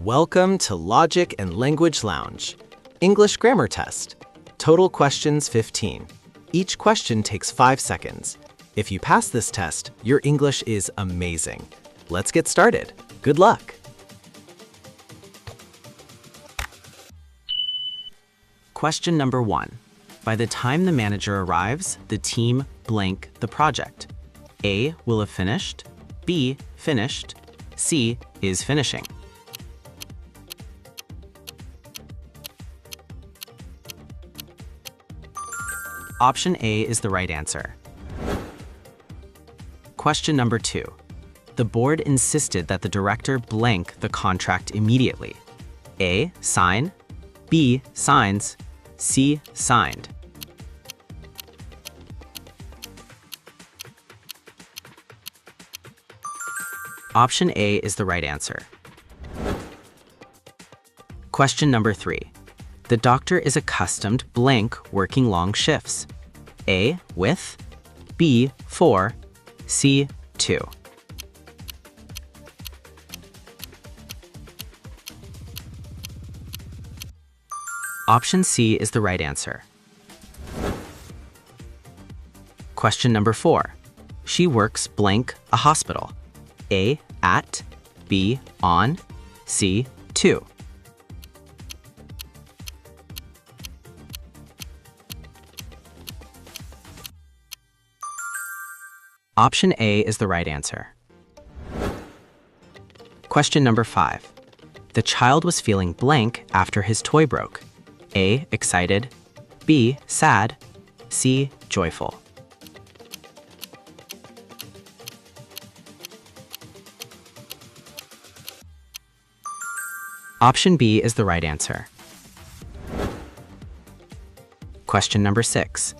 Welcome to Logic and Language Lounge. English Grammar Test. Total questions 15. Each question takes 5 seconds. If you pass this test, your English is amazing. Let's get started. Good luck. Question number 1. By the time the manager arrives, the team blank the project. A will have finished, B finished, C is finishing. Option A is the right answer. Question number 2. The board insisted that the director blank the contract immediately. A, sign, B, signs, C, signed. Option A is the right answer. Question number 3. The doctor is accustomed blank working long shifts. A, with, B, for, C, to. Option C is the right answer. Question number 4. She works blank a hospital. A, at, B, on, C, to. Option A is the right answer. Question number 5. The child was feeling blank after his toy broke. A, excited, B, sad, C, joyful. Option B is the right answer. Question number 6.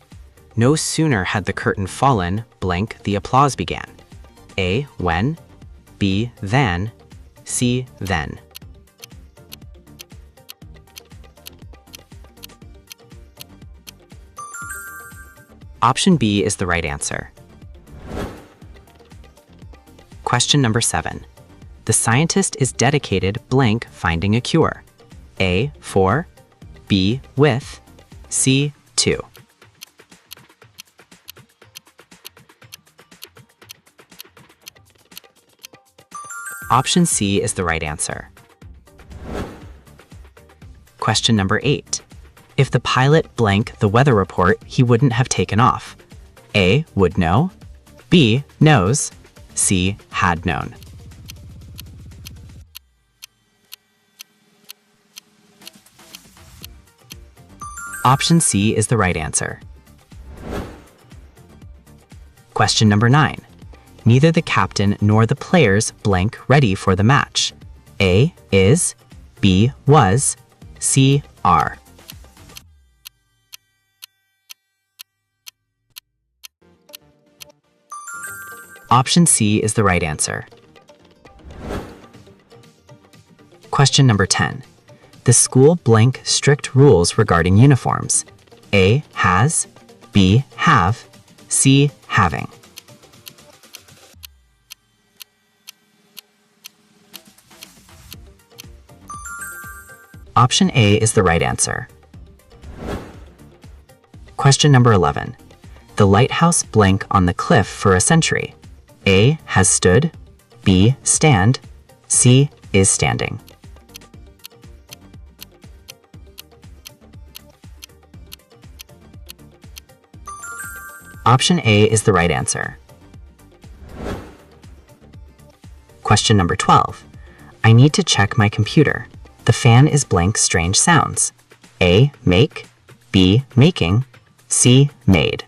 No sooner had the curtain fallen, blank the applause began. A, when, B, than, C, then. Option B is the right answer. Question number 7. The scientist is dedicated blank finding a cure. A, for, B, with, C, to. Option C is the right answer. Question number 8. If the pilot blank the weather report, he wouldn't have taken off. A, would know, B, knows, C, had known. Option C is the right answer. Question number 9. Neither the captain nor the players blank ready for the match. A, is, B, was, C, are. Option C is the right answer. Question number 10. The school blank strict rules regarding uniforms. A, has, B, have, C, having. Option A is the right answer. Question number 11. The lighthouse blank on the cliff for a century. A, has stood, B, stand, C, is standing. Option A is the right answer. Question number 12. I need to check my computer. The fan is blank strange sounds. A, make, B, making, C, made.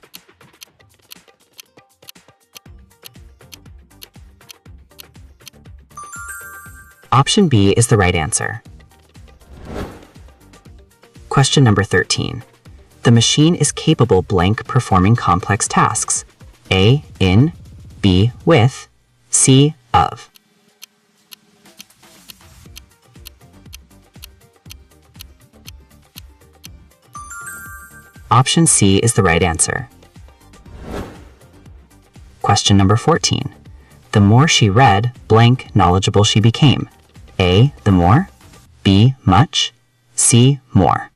Option B is the right answer. Question number 13. The machine is capable blank performing complex tasks. A, in, B, with, C, of. Option C is the right answer. Question number 14. The more she read, blank knowledgeable she became. A, the more, B. Much, C. More.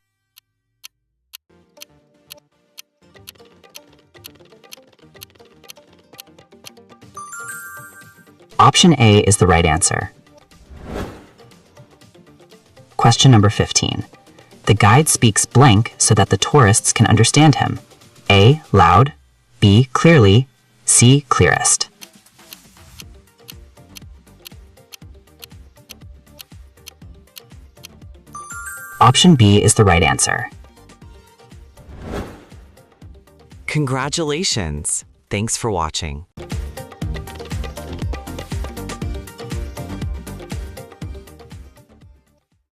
Option A is the right answer. Question number 15. The guide speaks blank so that the tourists can understand him. A. Loud, B. Clearly, C. Clearest. Option B is the right answer. Congratulations! Thanks for watching.